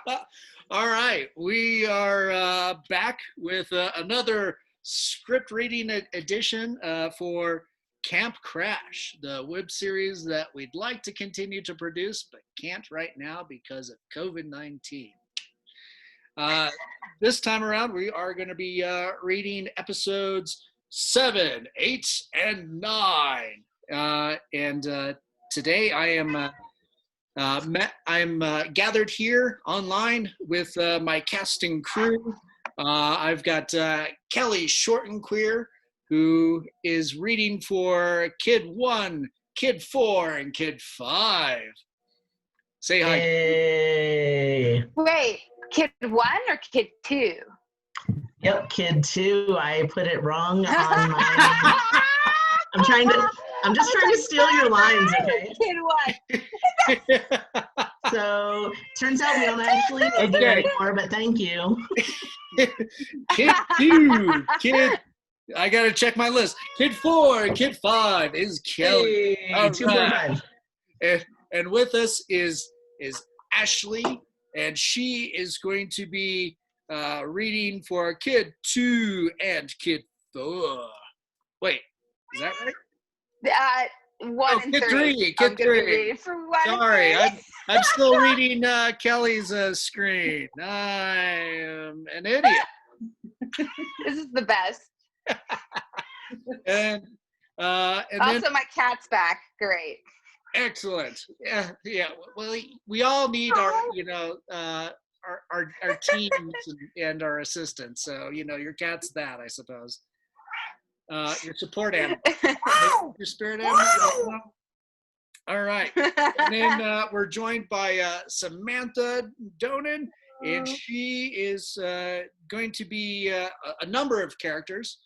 All right, we are back with another script reading edition for Camp Crash, the web series that we'd like to continue to produce, but can't right now because of COVID-19. This time around, we are going to be reading episodes 7, 8, and 9. And today I am I'm gathered here online with my casting crew. I've got Kelly Shortenqueer, who is reading for Kid 1, Kid 4, and Kid 5. Say hi. Hey. Wait, Kid 1 or Kid 2? Yep, Kid 2. I put it wrong on my... I'm just trying to steal your lines, okay? Kid 1. So, turns out we don't actually live there anymore, but thank you. Kid 2, I gotta check my list. Kid 4, Kid 5 is Kelly. Hey, 2.5. And with us is Ashley, and she is going to be reading for Kid 2 and Kid 4. Wait, is that right? 1 and Kid 3. Kid 3. For 1 Sorry, and 3. I'm still reading Kelly's screen. I am an idiot. This is the best. And also, then, my cat's back. Great. excellent. Yeah. Well, we all need our teams and our assistants. So your cat's that, I suppose. Your support animal, your spirit animal. All right, and then we're joined by Samantha Donan, and she is going to be a number of characters.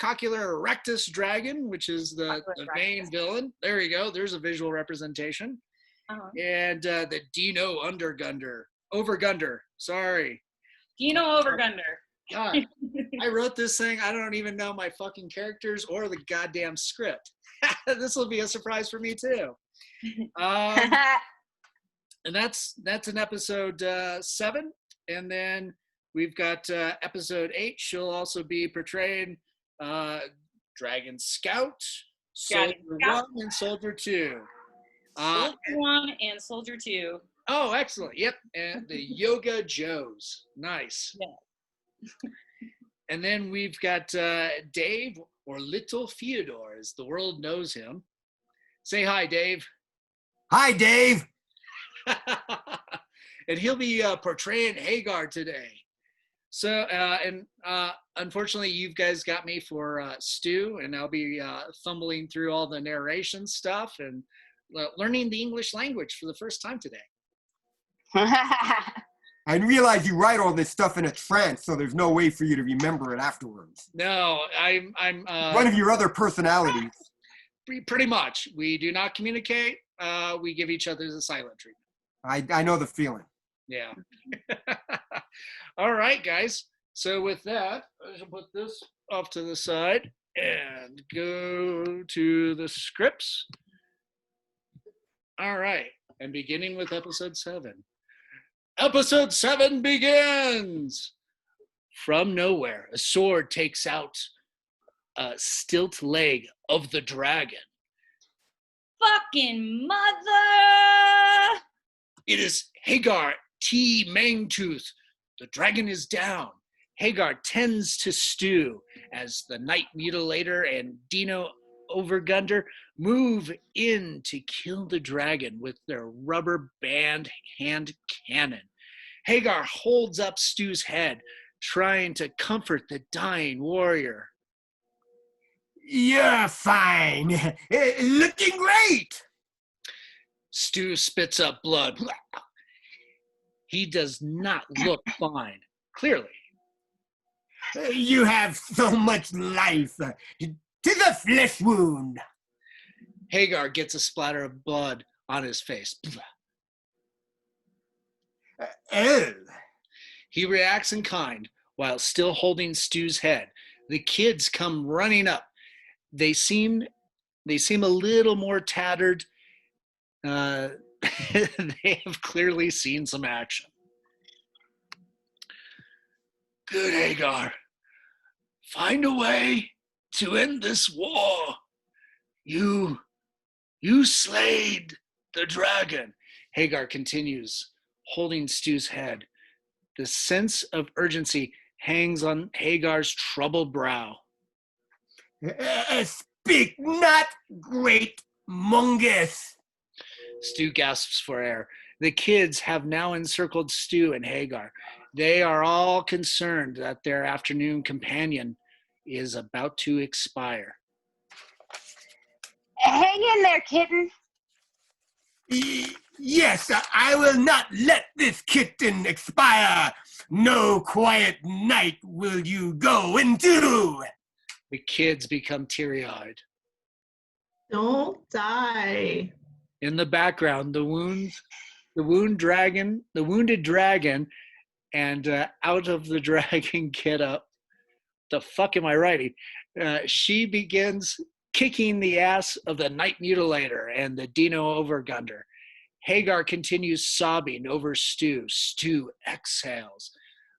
Cocular Rectus Dragon, which is the main villain. There you go. There's a visual representation. And the Dino Overgunder. Sorry. Dino Overgunder. God, I wrote this thing. I don't even know my fucking characters or the goddamn script. This will be a surprise for me too. And that's in episode 7, and then we've got episode 8. She'll also be portraying Dragon Scout, Soldier 1, and Soldier 2. Soldier 1 and Soldier 2. Oh, excellent. Yep, and the Yoga Joes. Nice. Yeah. And then we've got Dave, or Little Theodore, as the world knows him. Say hi, Dave. Hi, Dave. And he'll be portraying Hagar today. So, unfortunately, you guys got me for Stu, and I'll be fumbling through all the narration stuff and learning the English language for the first time today. I realize you write all this stuff in a trance, so there's no way for you to remember it afterwards. No, I'm one of your other personalities. Pretty much. We do not communicate. We give each other the silent treatment. I know the feeling. Yeah. All right, guys. So with that, I shall put this off to the side and go to the scripts. All right. And beginning with episode 7. Episode 7 begins! From nowhere, a sword takes out a stilt leg of the dragon. Fucking mother! It is Hagar T. Mangtooth. The dragon is down. Hagar tends to Stu as the Night Mutilator and Dino Overgunder move in to kill the dragon with their rubber band hand cannon. Hagar holds up Stu's head, trying to comfort the dying warrior. You're fine. Looking great. Stu spits up blood. He does not look fine, clearly. You have so much life. To the flesh wound. Hagar gets a splatter of blood on his face. Oh. He reacts in kind while still holding Stu's head. The kids come running up. They seem a little more tattered they have clearly seen some action. Good, Hagar. Find a way to end this war. You slayed the dragon. Hagar continues, holding Stu's head. The sense of urgency hangs on Hagar's troubled brow. Speak not, great mongoose. Stu gasps for air. The kids have now encircled Stu and Hagar. They are all concerned that their afternoon companion is about to expire. Hang in there, kitten. Yes, I will not let this kitten expire. No quiet night will you go into. The kids become teary-eyed. Don't die. In the background, the wounded dragon, and out of the dragon get up. The fuck am I writing? She begins kicking the ass of the Night Mutilator and the Dino Overgunder. Hagar continues sobbing over Stu. Stu exhales.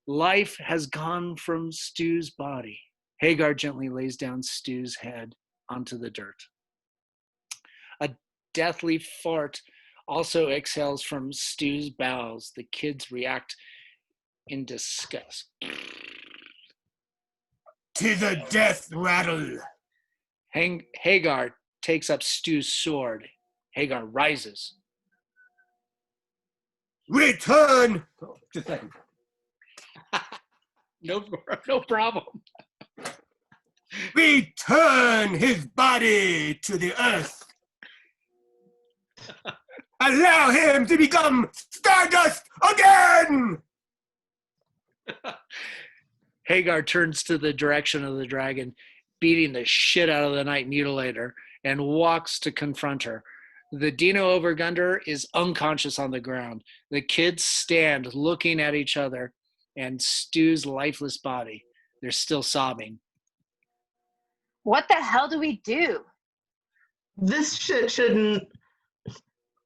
Life has gone from Stu's body. Hagar gently lays down Stu's head onto the dirt. A deathly fart also exhales from Stu's bowels. The kids react in disgust. To the death rattle. Hagar takes up Stu's sword. Hagar rises. Return. Oh, just a second. No problem. Return his body to the earth. Allow him to become stardust again. Hagar turns to the direction of the dragon, beating the shit out of the Night Mutilator, and walks to confront her. The Dino Overgunder is unconscious on the ground. The kids stand looking at each other and Stu's lifeless body. They're still sobbing. What the hell do we do? This shit shouldn't.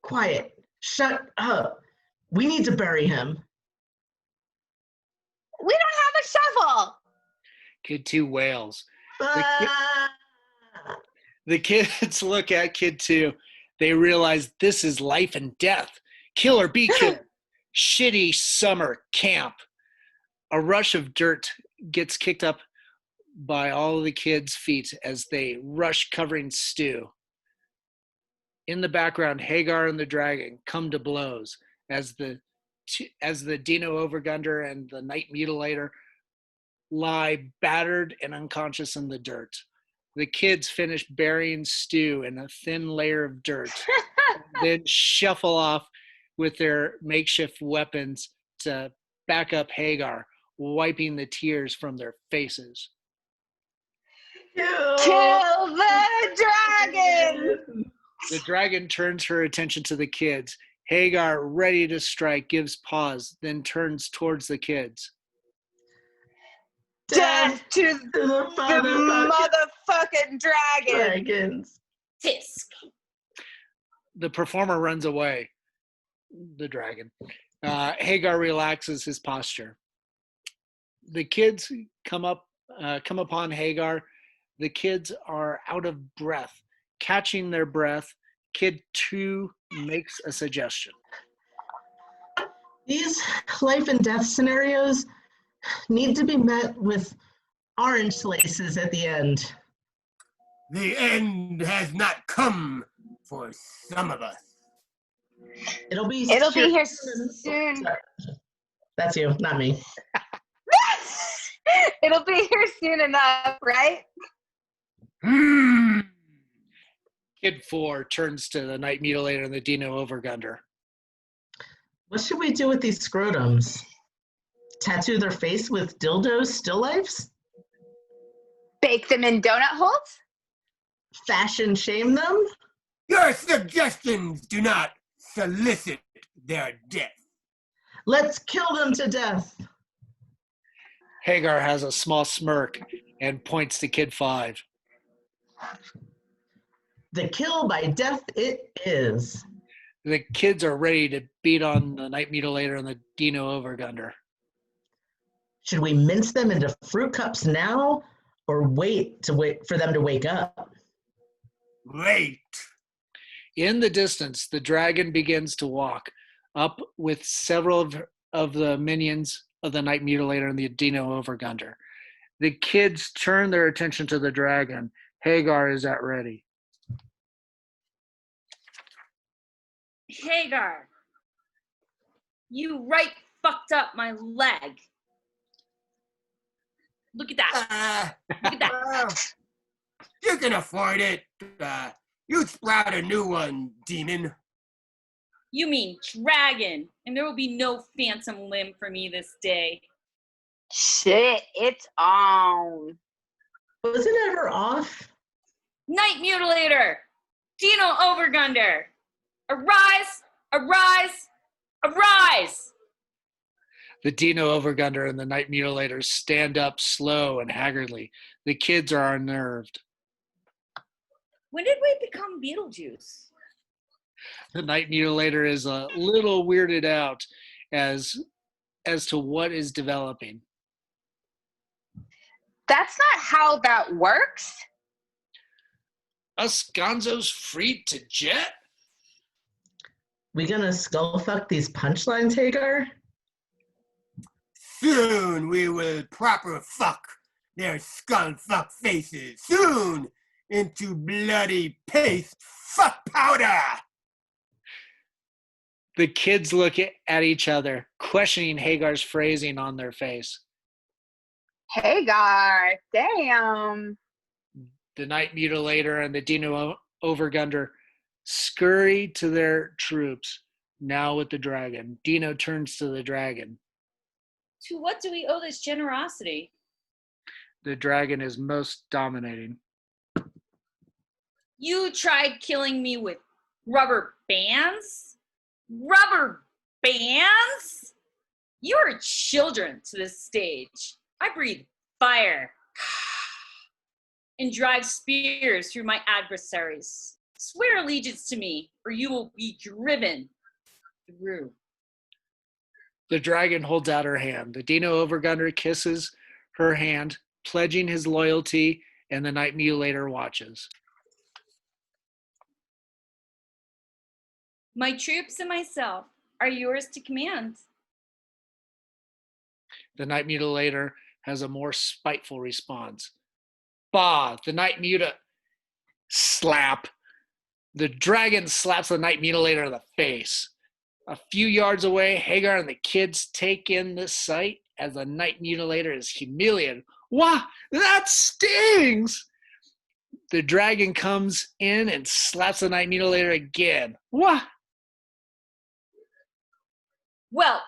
Quiet. Shut up. We need to bury him. We don't have a shovel. Kid 2 wails. Ah! The kids look at Kid 2. They realize this is life and death. Kill or be killed. Shitty summer camp. A rush of dirt gets kicked up by all of the kids' feet as they rush covering Stu. In the background, Hagar and the dragon come to blows as the Dino Overgunder and the Night Mutilator lie battered and unconscious in the dirt. The kids finish burying Stu in a thin layer of dirt, then shuffle off with their makeshift weapons to back up Hagar, wiping the tears from their faces. Kill the dragon! The dragon turns her attention to the kids. Hagar, ready to strike, gives pause, then turns towards the kids. Death to the motherfucking dragon! dragons. Tisk. The performer runs away. The dragon. Hagar relaxes his posture. The kids come upon Hagar. The kids are out of breath. Catching their breath, Kid 2 makes a suggestion. These life and death scenarios need to be met with orange slices at the end. The end has not come for some of us. It'll be here soon. Sorry. That's you, not me. It'll be here soon enough, right? Kid 4 turns to the Night Mutilator and the Dino Overgunder. What should we do with these scrotums? Tattoo their face with dildos still lifes? Bake them in donut holes? Fashion shame them? Your suggestions do not solicit their death. Let's kill them to death. Hagar has a small smirk and points to Kid 5. The kill by death it is. The kids are ready to beat on the Night Mutilator and the Dino Overgunder. Should we mince them into fruit cups now or wait for them to wake up? Wait. In the distance, the dragon begins to walk up with several of the minions of the Night Mutilator and the Dino Overgunder. The kids turn their attention to the dragon. Hagar is at ready. Hagar, you right fucked up my leg. Look at that. Look at that. You can afford it. You sprout a new one, demon. You mean dragon, and there will be no phantom limb for me this day. Shit, it's on. Was it ever off? Night Mutilator, Dino Overgunder, arise, arise, arise! The Dino Overgunder and the Night Mutilator stand up slow and haggardly. The kids are unnerved. When did we become Beetlejuice? The Night Mutilator is a little weirded out as to what is developing. That's not how that works. Us gonzos free to jet? We gonna skull fuck these punchlines, Hagar? Soon we will proper fuck their skull fuck faces. Soon into bloody paste fuck powder. The kids look at each other, questioning Hagar's phrasing on their face. Hagar, damn. The Night Mutilator and the Dino Overgunder scurry to their troops, now with the dragon. Dino turns to the dragon. To what do we owe this generosity? The dragon is most dominating. You tried killing me with rubber bands? Rubber bands? You are children to this stage. I breathe fire and drive spears through my adversaries. Swear allegiance to me, or you will be driven through. The dragon holds out her hand. The Dino Overgunder kisses her hand, pledging his loyalty, and the Night Mutilator watches. My troops and myself are yours to command. The Night Mutilator has a more spiteful response. Bah, the Night Muta slap. The dragon slaps the Night Mutilator in the face. A few yards away, Hagar and the kids take in this sight as the Night Mutilator is humiliated. Wah, that stings! The dragon comes in and slaps the Night Mutilator again. Wah! Well,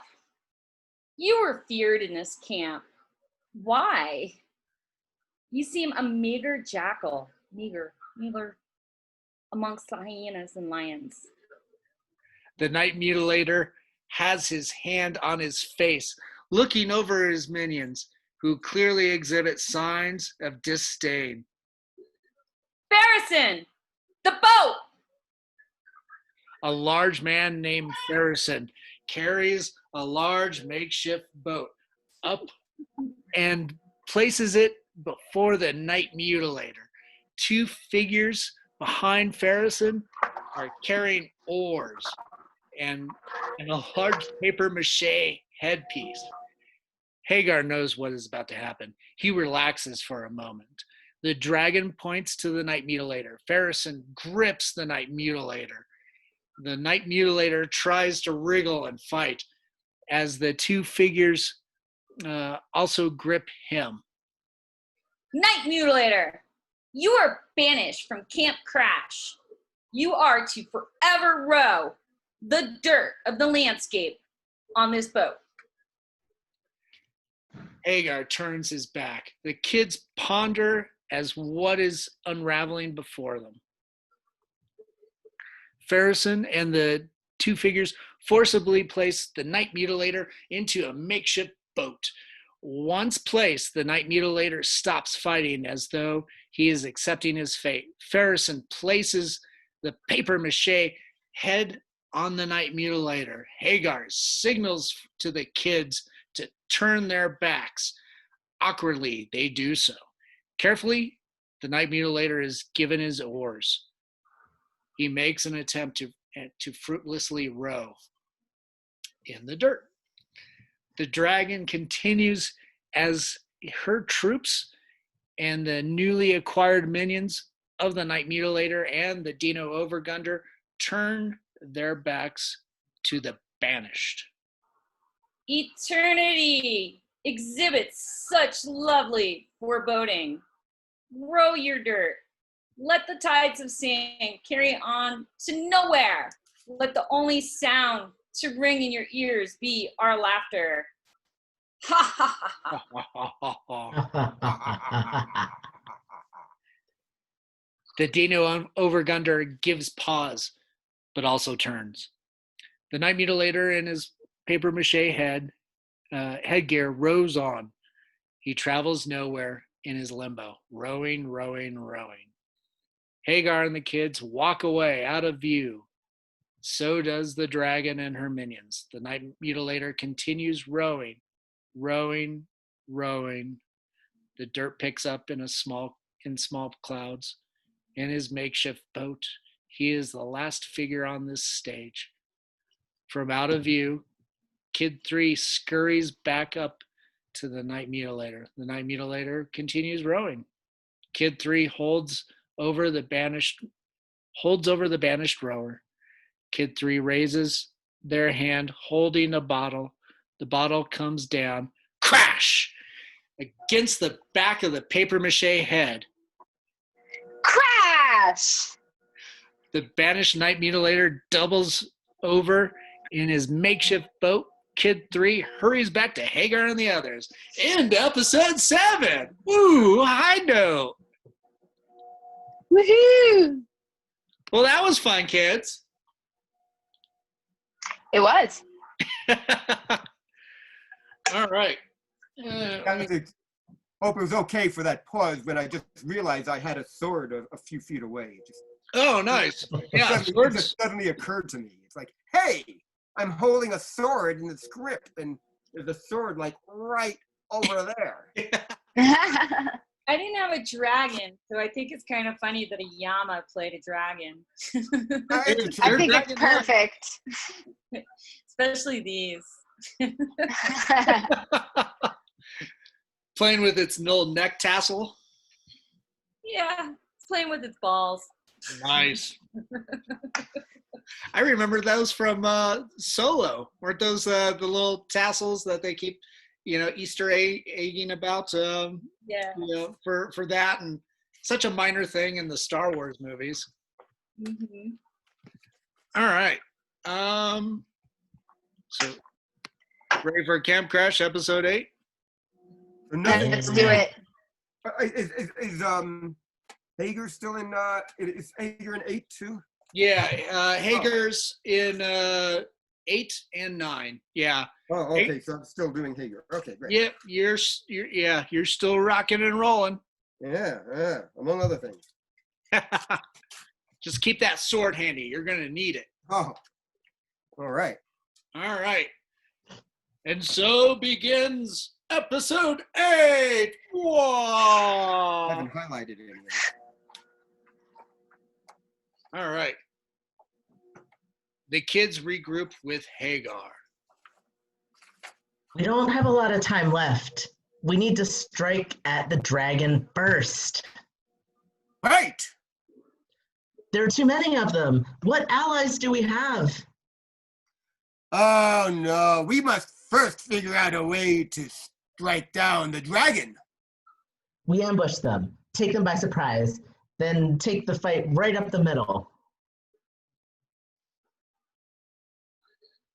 you were feared in this camp. Why? You seem a meager jackal, meager amongst the hyenas and lions. The Night Mutilator has his hand on his face, looking over his minions, who clearly exhibit signs of disdain. Farrison, the boat! A large man named Farrison carries a large makeshift boat up and places it before the Night Mutilator. Two figures behind Farrison are carrying oars and a large paper mache headpiece. Hagar knows what is about to happen. He relaxes for a moment. The dragon points to the Night Mutilator. Farrison grips the Night Mutilator. The Night Mutilator tries to wriggle and fight as the two figures also grip him. Night Mutilator, you are banished from Camp Crash. You are to forever row the dirt of the landscape on this boat. Hagar turns his back. The kids ponder as what is unraveling before them. Farrison and the two figures forcibly place the Night Mutilator into a makeshift boat. Once placed, the Night Mutilator stops fighting as though he is accepting his fate. Farrison places the paper mache head on the Night Mutilator. Hagar signals to the kids to turn their backs. Awkwardly, they do so. Carefully, the Night Mutilator is given his oars. He makes an attempt to fruitlessly row in the dirt. The dragon continues as her troops and the newly acquired minions of the Night Mutilator and the Dino Overgunder turn their backs to the banished. Eternity exhibits such lovely foreboding. Row your dirt. Let the tides of sand carry on to nowhere. Let the only sound to ring in your ears be our laughter. Ha ha ha ha. The Dino Overgunder gives pause, but also turns. The Night Mutilator in his papier-mâché headgear rows on. He travels nowhere in his limbo, rowing, rowing, rowing. Hagar and the kids walk away out of view. So does the dragon and her minions. The Night Mutilator continues rowing, rowing, rowing. The dirt picks up in small clouds. In his makeshift boat, he is the last figure on this stage. From out of view, Kid 3 scurries back up to the Night Mutilator. The Night Mutilator continues rowing. Kid 3 holds over the banished rower. Kid 3 raises their hand holding a bottle. The bottle comes down, crash, against the back of the papier-mâché head. Crash! The banished Night Mutilator doubles over in his makeshift boat. Kid 3 hurries back to Hagar and the others. End episode 7. Woo, high note. Woohoo! Well, that was fun, kids. It was. All right. I hope it was okay for that pause when I just realized I had a sword a few feet away. Oh, nice. Yeah, It just suddenly occurred to me. It's like, hey, I'm holding a sword in the script, and there's a sword like right over there. I didn't have a dragon, so I think it's kind of funny that a llama played a dragon. I think it's perfect. Especially these. Playing with its little neck tassel. Yeah, it's playing with its balls. Nice. I remember those from Solo. Weren't those the little tassels that they keep, Easter egging about? Yeah. For that, and such a minor thing in the Star Wars movies. Mm-hmm. All right. So ready for Camp Crash episode 8? Let's do it. Is Hager still in? Is Hager in 8 too? Yeah, Hager's in 8 and 9. Yeah. Oh, okay. 8. So I'm still doing Hager. Okay, great. Yep, you're still rocking and rolling. Yeah, among other things. Just keep that sword handy. You're gonna need it. Oh, all right. All right. And so begins episode 8. Whoa! I haven't highlighted it anyway. All right. The kids regroup with Hagar. We don't have a lot of time left. We need to strike at the dragon first. Right. There are too many of them. What allies do we have? Oh no, we must first figure out a way to strike down the dragon. We ambush them, take them by surprise, then take the fight right up the middle.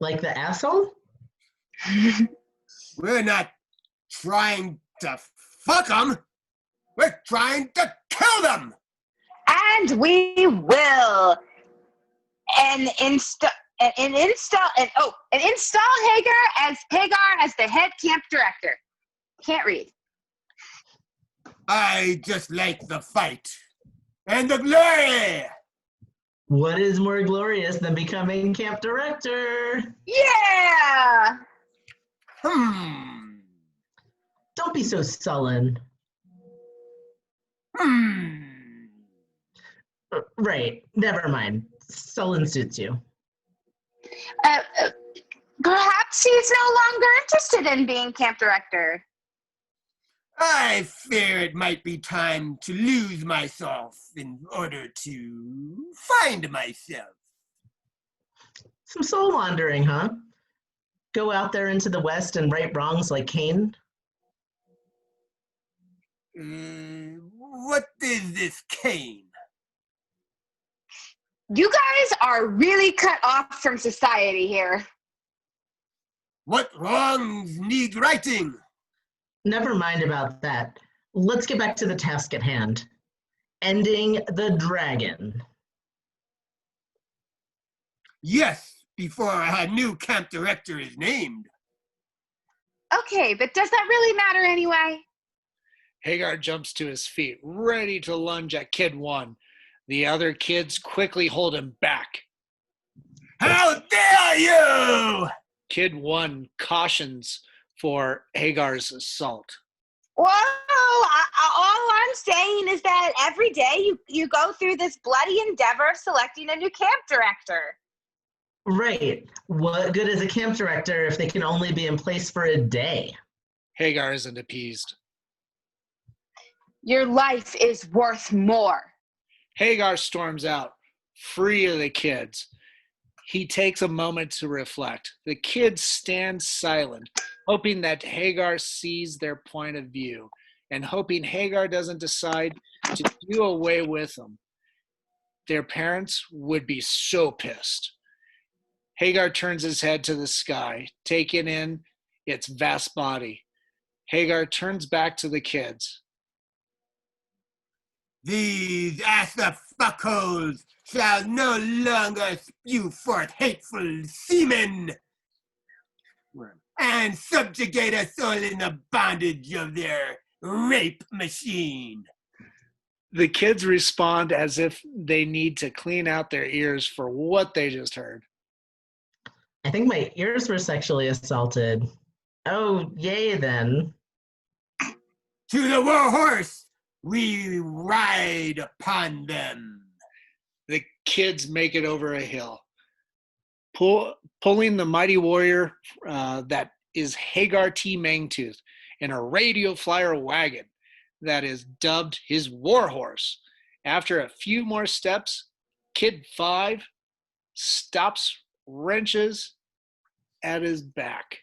Like the asshole? We're not trying to fuck them. We're trying to kill them. And we will. And install Hagar as the head camp director. Can't read. I just like the fight and the glory. What is more glorious than becoming camp director? Yeah! Hmm. Don't be so sullen. Hmm. Right, never mind. Sullen suits you. Uh, uh, Perhaps she's no longer interested in being camp director. I fear it might be time to lose myself in order to find myself. Some soul wandering, huh? Go out there into the West and right wrongs like Cain? What is this cane? You guys are really cut off from society here. What wrongs need righting? Never mind about that. Let's get back to the task at hand. Ending the dragon. Yes, before a new camp director is named. Okay, but does that really matter anyway? Hagar jumps to his feet, ready to lunge at Kid 1. The other kids quickly hold him back. How dare you! Kid 1 cautions for Hagar's assault. Whoa! All I'm saying is that every day you go through this bloody endeavor of selecting a new camp director. Right. What good is a camp director if they can only be in place for a day? Hagar isn't appeased. Your life is worth more. Hagar storms out, free of the kids. He takes a moment to reflect. The kids stand silent, hoping that Hagar sees their point of view and hoping Hagar doesn't decide to do away with them. Their parents would be so pissed. Hagar turns his head to the sky, taking in its vast body. Hagar turns back to the kids. These ass-up fuckholes shall no longer spew forth hateful semen and subjugate us all in the bondage of their rape machine. The kids respond as if they need to clean out their ears for what they just heard. I think my ears were sexually assaulted. Oh, yay then. To the war horse, we ride upon them. The kids make it over a hill, pulling the mighty warrior that is Hagar T. Mangtooth in a radio flyer wagon that is dubbed his war horse. After a few more steps, Kid 5 stops, wrenches at his back.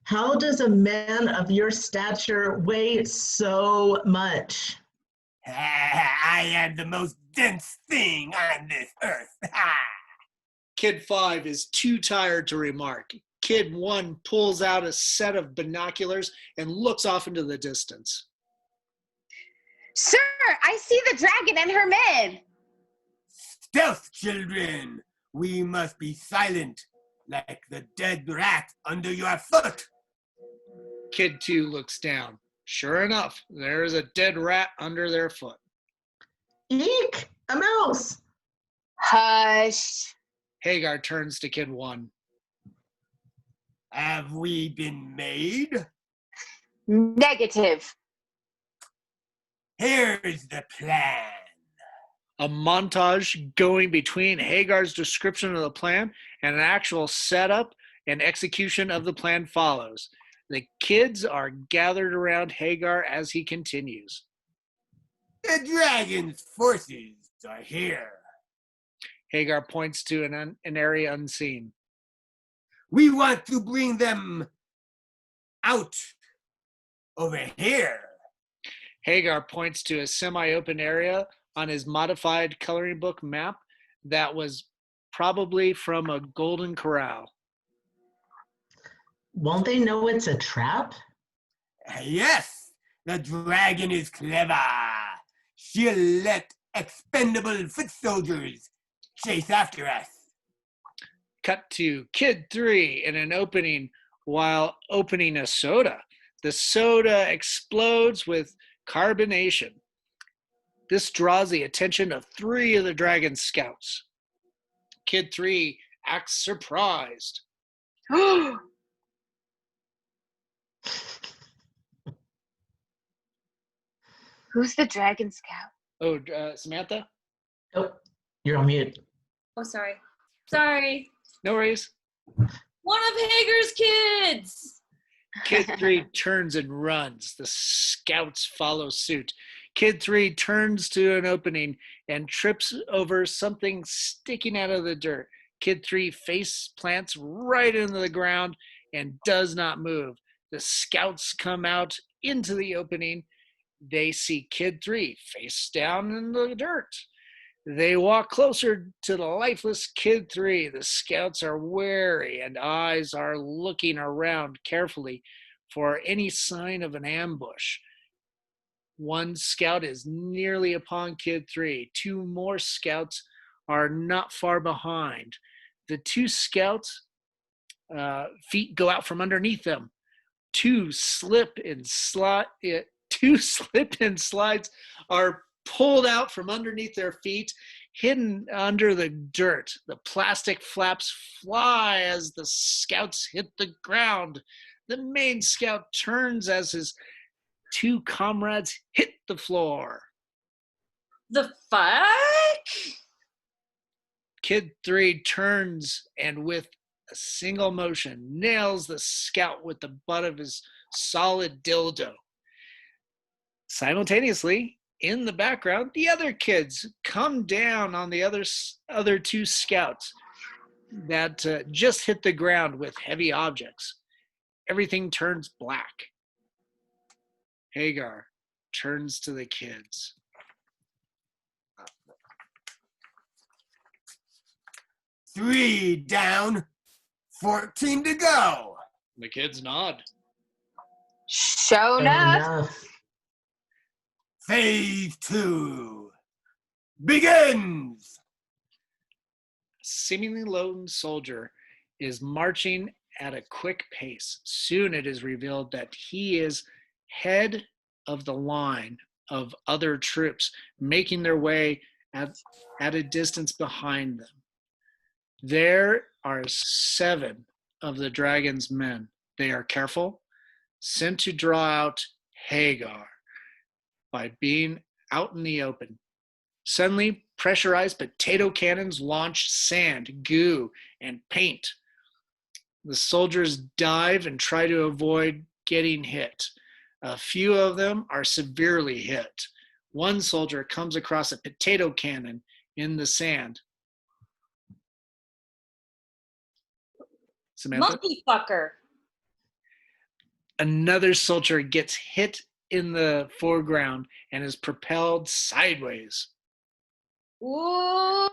How does a man of your stature weigh so much? I am the most dense thing on this earth. Kid 5 is too tired to remark. Kid 1 pulls out a set of binoculars and looks off into the distance. Sir, I see the dragon and her men. Stealth, children. We must be silent, like the dead rat under your foot. Kid 2 looks down. Sure enough, there is a dead rat under their foot. Eek! A mouse! Hush. Hagar turns to Kid 1. Have we been made? Negative. Here's the plan. A montage going between Hagar's description of the plan and an actual setup and execution of the plan follows. The kids are gathered around Hagar as he continues. The dragon's forces are here. Hagar points to an area unseen. We want to bring them out over here. Hagar points to a semi-open area on his modified coloring book map that was probably from a golden corral. Won't they know it's a trap? Yes, the dragon is clever. She'll let expendable foot soldiers chase after us. Cut to Kid 3 in an opening while opening a soda. The soda explodes with carbonation. This draws the attention of 3 of the dragon scouts. Kid 3 acts surprised. Who's the dragon scout? Oh, Samantha? Nope. You're on mute. Oh, sorry. Sorry. No worries. One of Hager's kids. Kid 3 turns and runs. The scouts follow suit. Kid 3 turns to an opening and trips over something sticking out of the dirt. Kid 3 face plants right into the ground and does not move. The scouts come out into the opening. They see Kid 3 face down in the dirt. They walk closer to the lifeless Kid 3. The scouts are wary and eyes are looking around carefully for any sign of an ambush. One scout is nearly upon Kid 3. 2 more scouts are not far behind. The 2 scouts' feet go out from underneath them. 2 slip and slides are pulled out from underneath their feet, hidden under the dirt. The plastic flaps fly as the scouts hit the ground. The main scout turns as his 2 comrades hit the floor. The fuck? Kid 3 turns and with a single motion nails the scout with the butt of his solid dildo. Simultaneously, in the background, the other kids come down on the other 2 scouts that just hit the ground with heavy objects. Everything turns black. Hagar turns to the kids. 3 down, 14 to go. The kids nod. Show Fair enough. enough. Phase 2 begins. Seemingly lone soldier is marching at a quick pace. Soon it is revealed that he is head of the line of other troops making their way at a distance behind them. There are 7 of the dragon's men. They are careful, sent to draw out Hagar by being out in the open. Suddenly, pressurized potato cannons launch sand, goo, and paint. The soldiers dive and try to avoid getting hit. A few of them are severely hit. One soldier comes across a potato cannon in the sand. Samantha? Monkey fucker. Another soldier gets hit in the foreground and is propelled sideways. Ooh.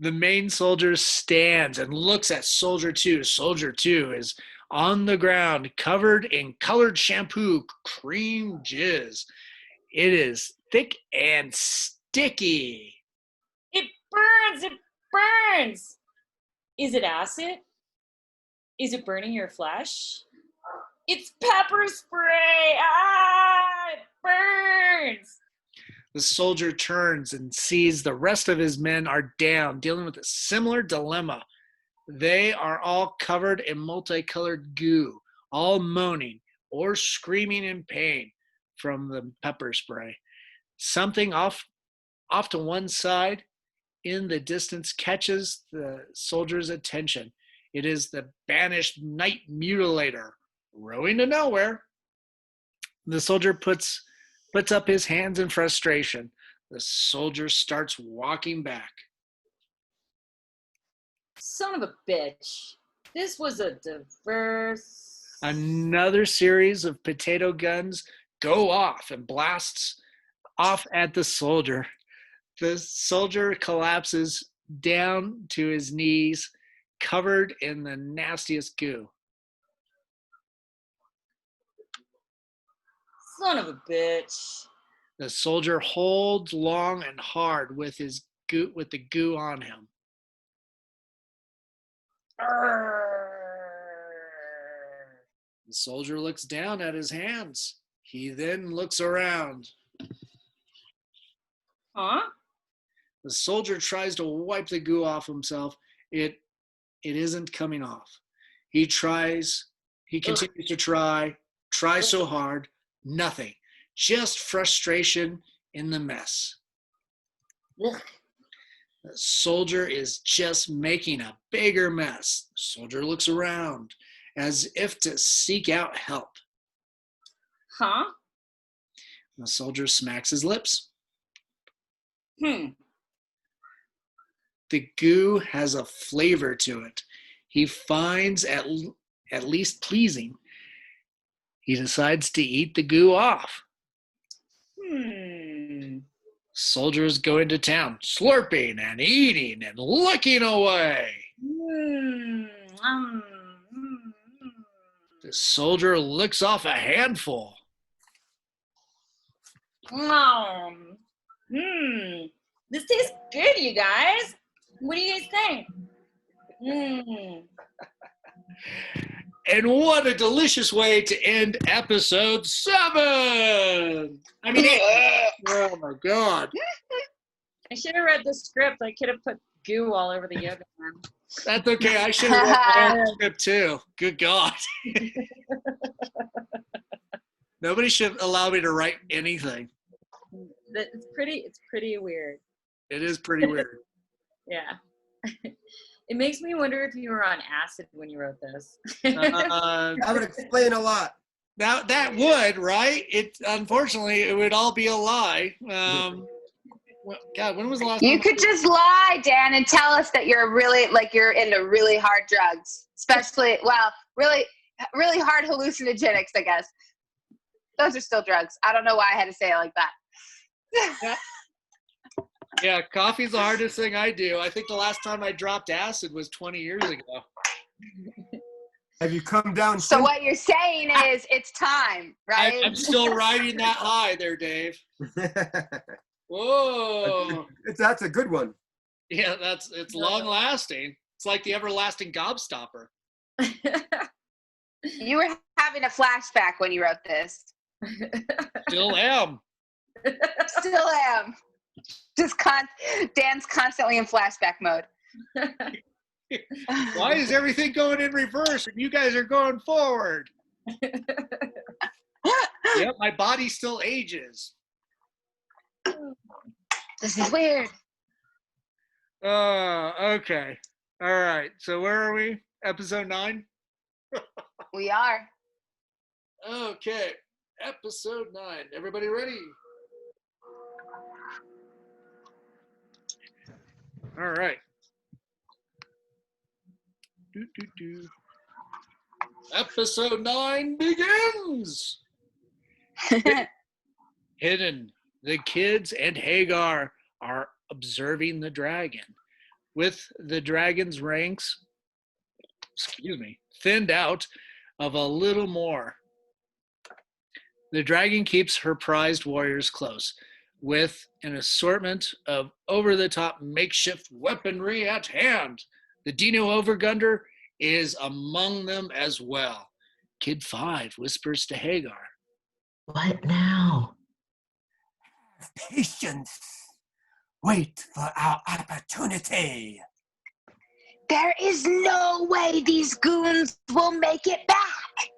The main soldier stands and looks at Soldier 2. Soldier 2 is on the ground, covered in colored shampoo, cream jizz. It is thick and sticky. It burns. It burns. Is it acid? Is it burning your flesh? It's pepper spray. Ah, it burns. The soldier turns and sees the rest of his men are down, dealing with a similar dilemma. They are all covered in multicolored goo, all moaning or screaming in pain from the pepper spray. Something off to one side in the distance catches the soldier's attention. It is the banished night mutilator, rowing to nowhere. The soldier puts up his hands in frustration. The soldier starts walking back. Son of a bitch. This was a diverse. Another series of potato guns go off and blasts off at the soldier. The soldier collapses down to his knees, covered in the nastiest goo. Son of a bitch. The soldier holds long and hard with the goo on him. The soldier looks down at his hands. He then looks around. Huh? The soldier tries to wipe the goo off himself. It isn't coming off. He tries, he continues to try so hard, nothing. Just frustration in the mess. Ugh. The soldier is just making a bigger mess. The soldier looks around as if to seek out help. Huh? The soldier smacks his lips. Hmm. The goo has a flavor to it. He finds at least pleasing. He decides to eat the goo off. Soldiers go into town, slurping and eating and licking away. The soldier licks off a handful. This tastes good, you guys. What do you guys think? And what a delicious way to end episode 7! I mean, oh my God. I should have read the script. I could have put goo all over the yoga man. That's okay. I should have read my own script too. Good God. Nobody should allow me to write anything. It's pretty weird. It is pretty weird. Yeah. It makes me wonder if you were on acid when you wrote this. That would explain a lot. Now that would, right? Unfortunately, it would all be a lie. God, when was the last time? You could just lie, Dan, and tell us that you're into really hard drugs, especially, really, really hard hallucinogenics, I guess. Those are still drugs. I don't know why I had to say it like that. Yeah, coffee's the hardest thing I do. I think the last time I dropped acid was 20 years ago. Have you come down? So what you're saying is it's time, right? I'm still riding that high there, Dave. Whoa. That's a good one. Yeah, it's long lasting. It's like the everlasting gobstopper. You were having a flashback when you wrote this. Still am. Still am. Dan's constantly in flashback mode. Why is everything going in reverse and you guys are going forward? Yep, my body still ages. This is weird. Okay. All right. So where are we? Episode 9? We are. Okay. Episode 9. Everybody ready? All right. Episode 9 begins. Hidden, the kids and Hagar are observing the dragon. With the dragon's ranks, thinned out of a little more. The dragon keeps her prized warriors close, with an assortment of over-the-top makeshift weaponry at hand. The Dino Overgunder is among them as well. Kid 5 whispers to Hagar. What now? Patience. Wait for our opportunity. There is no way these goons will make it back.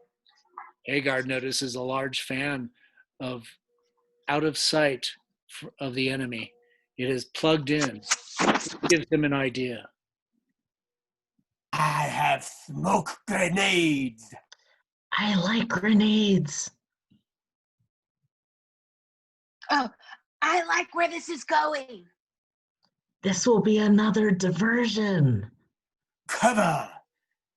Hagar notices a large fan of out of sight of the enemy. It is plugged in. It gives him an idea. I have smoke grenades. I like grenades. Oh, I like where this is going. This will be another diversion. Cover,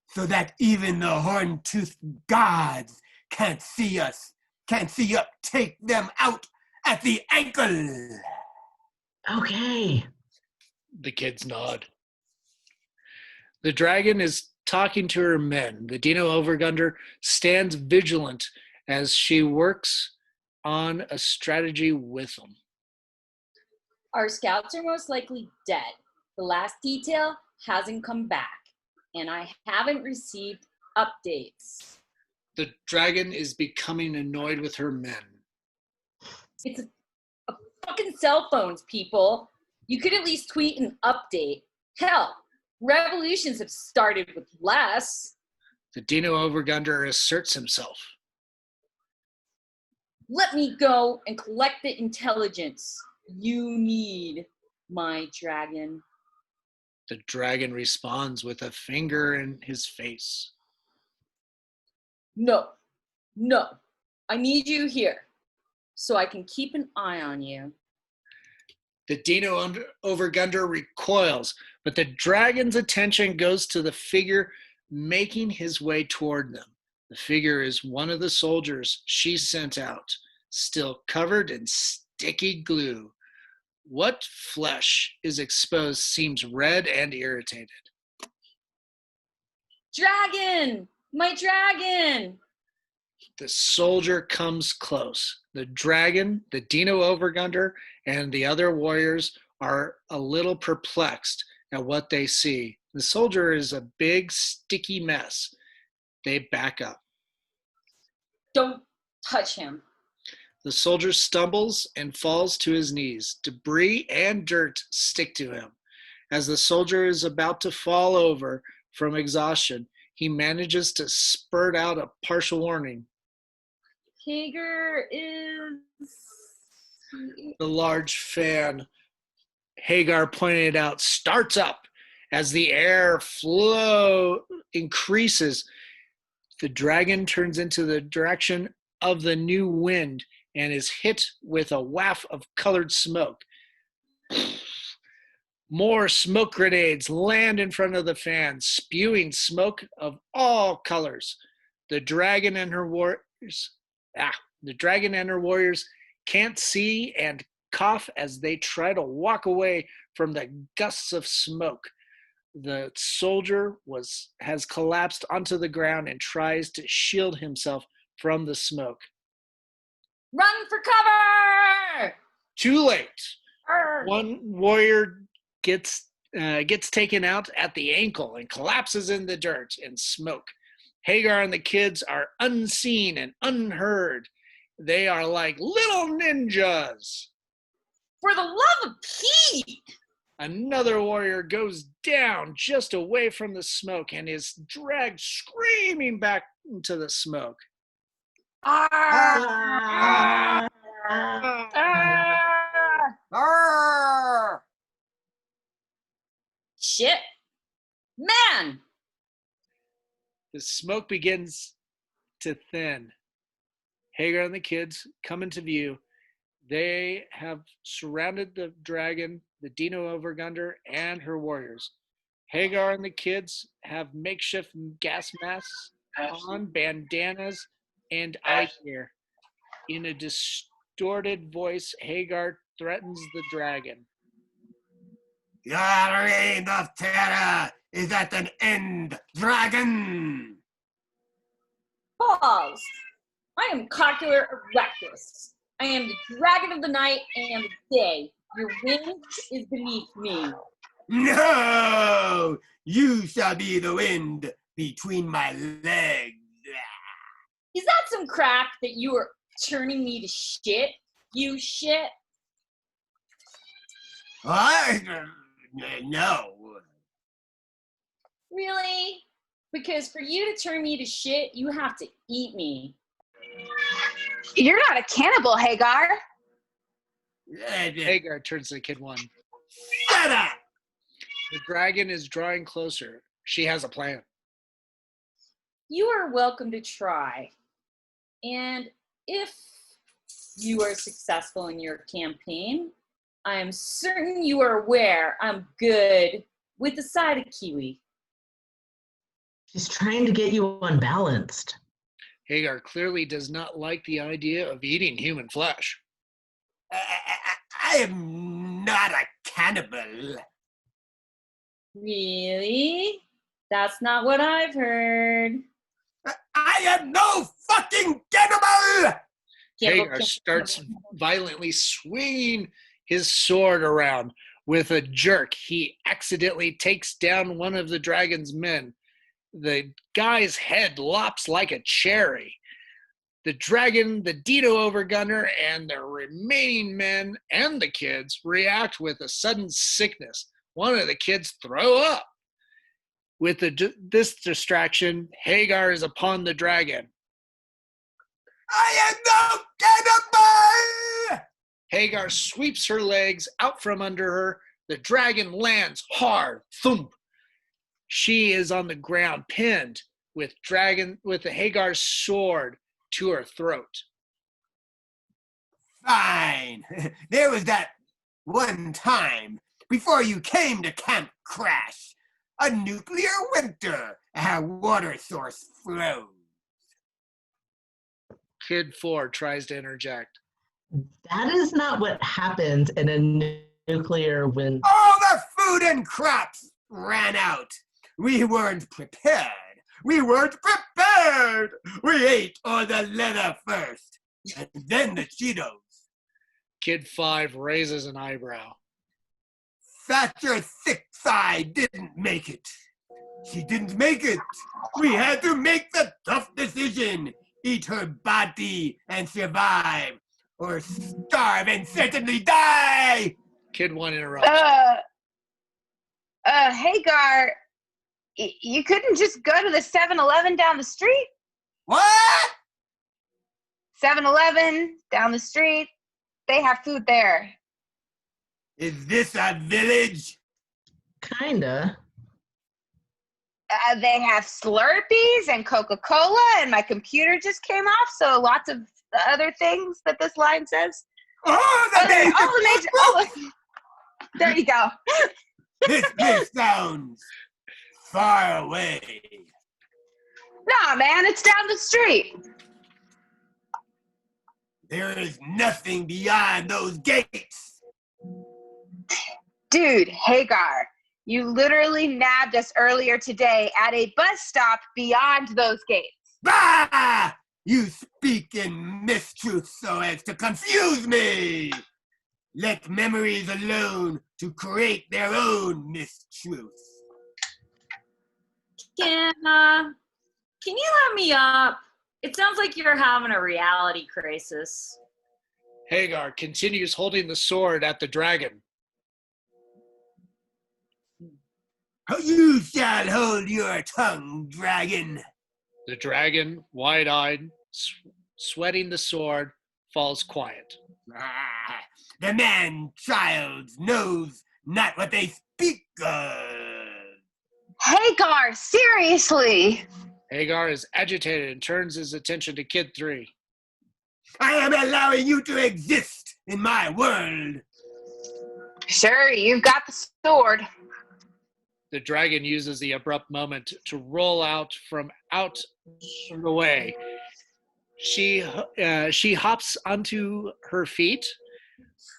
so that even the horn-toothed gods can't see us. Can't see up. Take them out at the ankle. Okay. The kids nod. The dragon is talking to her men. The Dino Overgunder stands vigilant as she works on a strategy with them. Our scouts are most likely dead. The last detail hasn't come back, and I haven't received updates. The dragon is becoming annoyed with her men. It's a fucking cell phones, people. You could at least tweet an update. Hell, revolutions have started with less. The Dino Overgunder asserts himself. Let me go and collect the intelligence you need, my dragon. The dragon responds with a finger in his face. No. I need you here so I can keep an eye on you. The Dino Overgunder recoils, but the dragon's attention goes to the figure making his way toward them. The figure is one of the soldiers she sent out, still covered in sticky glue. What flesh is exposed seems red and irritated. Dragon! My dragon! The soldier comes close. The dragon, the Dino Overgunder, and the other warriors are a little perplexed at what they see. The soldier is a big, sticky mess. They back up. Don't touch him. The soldier stumbles and falls to his knees. Debris and dirt stick to him. As the soldier is about to fall over from exhaustion, he manages to spurt out a partial warning. Hagar is... The large fan Hagar pointed out starts up as the air flow increases. The dragon turns into the direction of the new wind and is hit with a waft of colored smoke. More smoke grenades land in front of the fan, spewing smoke of all colors. The dragon and her warriors can't see and cough as they try to walk away from the gusts of smoke. The soldier has collapsed onto the ground and tries to shield himself from the smoke. Run for cover! Too late. Arr! One warrior gets taken out at the ankle and collapses in the dirt and smoke. Hagar and the kids are unseen and unheard. They are like little ninjas. For the love of Pete! Another warrior goes down just away from the smoke and is dragged screaming back into the smoke. Arr! Arr! Shit. Man! The smoke begins to thin. Hagar and the kids come into view. They have surrounded the dragon, the Dino Overgunder, and her warriors. Hagar and the kids have makeshift gas masks on, bandanas, and eye gear. In a distorted voice, Hagar threatens the dragon. Your reign of terror is at an end, dragon! Balls! I am Cocular Erectus. I am the dragon of the night and the day. Your wind is beneath me. No! You shall be the wind between my legs. Is that some crap that you are turning me to shit? You shit? What? No. Really? Because for you to turn me to shit, you have to eat me. You're not a cannibal, Hagar. Hagar turns to kid one. Shut up! The dragon is drawing closer. She has a plan. You are welcome to try. And if you are successful in your campaign, I'm certain you are aware I'm good with a side of kiwi. She's trying to get you unbalanced. Hagar clearly does not like the idea of eating human flesh. I am not a cannibal. Really? That's not what I've heard. I am no fucking cannibal! Hagar starts violently swinging his sword around. With a jerk, he accidentally takes down one of the dragon's men. the guy's head lops like a cherry. The dragon, the Dino Overgunner, and the remaining men and the kids react with a sudden sickness. One of the kids throw up. With this distraction, Hagar is upon the dragon. I am no cannibal! Hagar sweeps her legs out from under her. The dragon lands hard. Thump. She is on the ground, pinned with the Hagar's sword to her throat. Fine. There was that one time before you came to Camp Crash. A nuclear winter. Our water source froze. Kid 4 tries to interject. That is not what happened in a nuclear winter. All the food and crops ran out. We weren't prepared. We ate all the leather first, and then the Cheetos. Kid 5 raises an eyebrow. Thatcher Thick Thigh didn't make it. She didn't make it. We had to make the tough decision. Eat her body and survive, or starve and certainly die. Kid 1 interrupts. Hagar, you couldn't just go to the 7-Eleven down the street? What? 7-Eleven down the street. They have food there. Is this a village? Kinda. They have Slurpees and Coca-Cola, and my computer just came off, so lots of other things that this line says. Oh, There you go. This place sounds far away. Nah, man, it's down the street. There is nothing beyond those gates. Dude, Hagar, you literally nabbed us earlier today at a bus stop beyond those gates. Bah! You speak in mistruth so as to confuse me. Let memories alone to create their own mistruths. Can you let me up? It sounds like you're having a reality crisis. Hagar continues holding the sword at the dragon. You shall hold your tongue, dragon. The dragon, wide-eyed, sweating the sword, falls quiet. The man-child knows not what they speak of. Hagar, seriously. Hagar is agitated and turns his attention to Kid 3. I am allowing you to exist in my world. Sure, you've got the sword. The dragon uses the abrupt moment to roll out the way. She hops onto her feet.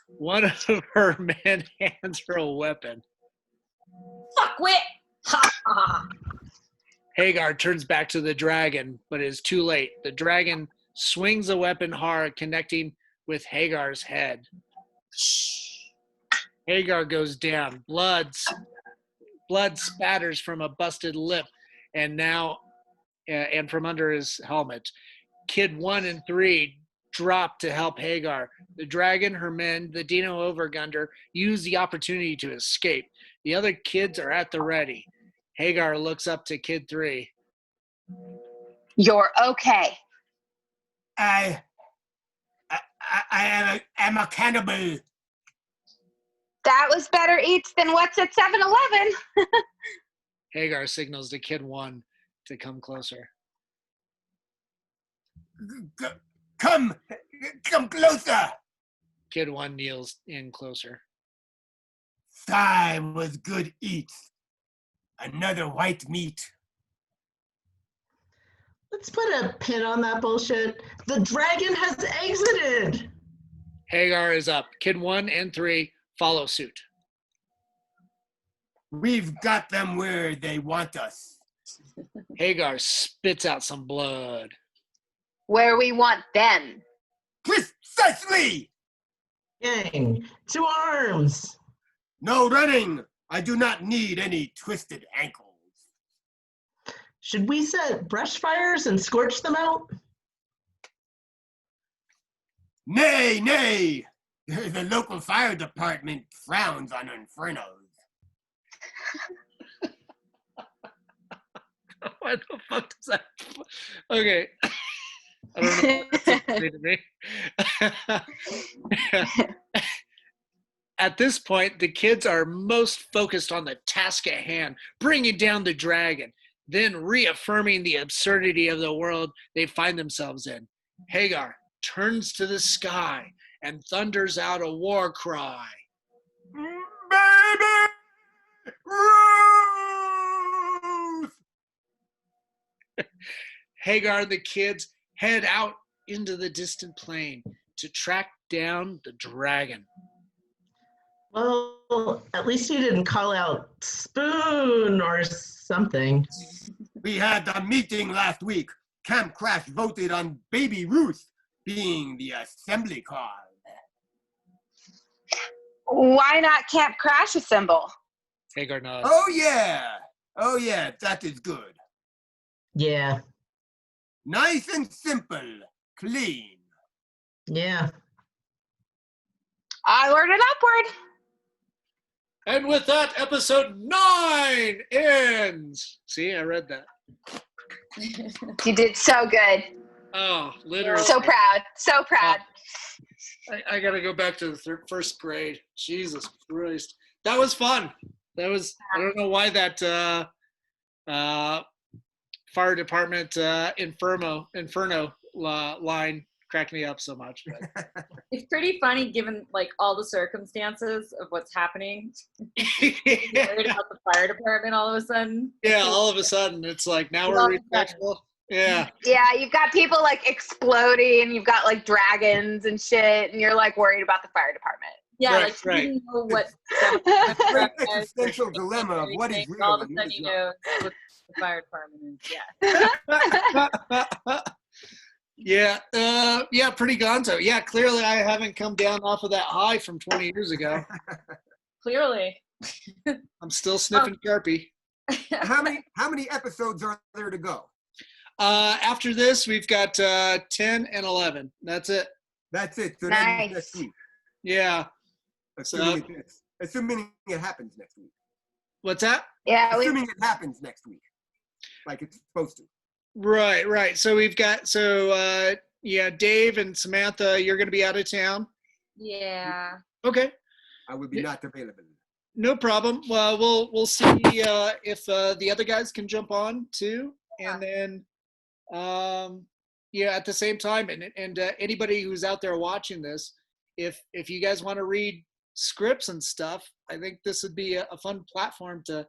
One of her men hands her a weapon. Fuckwit! Ha ha! Hagar turns back to the dragon, but it is too late. The dragon swings a weapon hard, connecting with Hagar's head. Hagar goes down. Blood spatters from a busted lip and from under his helmet. Kid 1 and 3 drop to help Hagar. The dragon, her men, the Dino Overgunner use the opportunity to escape. The other kids are at the ready. Hagar looks up to Kid 3. You're okay. I am a cannibal. That was better eats than what's at 7-Eleven. Hagar signals to Kid 1 to come closer. Come closer. Kid 1 kneels in closer. Thigh was good eats. Another white meat. Let's put a pin on that bullshit. The dragon has exited. Hagar is up. Kid 1 and 3 follow suit. We've got them where they want us. Hagar spits out some blood. Where we want them. Precisely! Gang, to arms. No running. I do not need any twisted ankles. Should we set brush fires and scorch them out? Nay, nay! The local fire department frowns on infernos. What the fuck does that? Okay. I don't know what that's to me. At this point, the kids are most focused on the task at hand, bringing down the dragon, then reaffirming the absurdity of the world they find themselves in. Hagar turns to the sky and thunders out a war cry. Baby Ruth! Hagar and the kids head out into the distant plain to track down the dragon. Well, at least you didn't call out spoon or something. We had a meeting last week. Camp Crash voted on Baby Ruth being the assembly cause. Why not Camp Crash a symbol? Hagar nods. Oh yeah, that is good. Yeah, Nice and simple, clean. yeah. Onward and upward. And with that, episode 9 ends. See, I read that. You did so good. Oh, literally. So proud. So proud. I got to go back to the first grade. Jesus Christ. That was fun. I don't know why that fire department inferno line cracked me up so much. But. It's pretty funny given like all the circumstances of what's happening. Yeah. Worried about the fire department all of a sudden. Yeah, all of a sudden it's like now we're respectful. Yeah. Yeah, you've got people like exploding, you've got like dragons and shit, and you're like worried about the fire department. Yeah, Right, like right. you didn't know what Great existential dilemma of what is real all of a and sudden what is you not. know what the fire department is. Yeah. Yeah, pretty gonzo. Yeah, clearly I haven't come down off of that high from 20 years ago. Clearly. I'm still sniffing Sharpie. How many episodes are there to go? After this, we've got 10 and 11. That's it. That's it. So Nice. that means next week. Yeah. Assuming it happens next week. What's that? Yeah, Assuming it happens next week, like it's supposed to. Right. So we've got Dave and Samantha, you're going to be out of town. Yeah. Okay. I will be not available. No problem. Well, we'll see if the other guys can jump on too, and then at the same time, and anybody who's out there watching this, if you guys want to read scripts and stuff, I think this would be a fun platform to,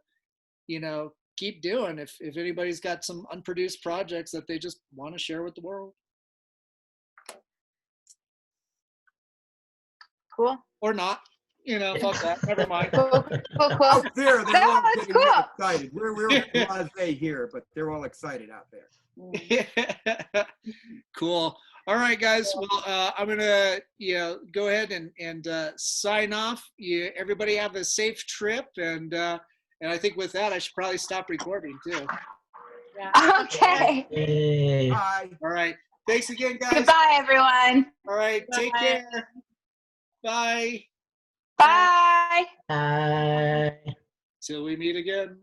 keep doing. If anybody's got some unproduced projects that they just want to share with the world, cool. or not, fuck that. Never mind. Cool. Out there, they're all That's getting cool. real excited. We're blasé here, but they're all excited out there. Cool. All right, guys. Well, I'm gonna go ahead and sign off. Everybody have a safe trip, and I think with that, I should probably stop recording too. Yeah. Okay. Yay. Bye. All right. Thanks again, guys. Goodbye, everyone. All right. Take Bye. care. Bye. Bye. Bye. Till we meet again.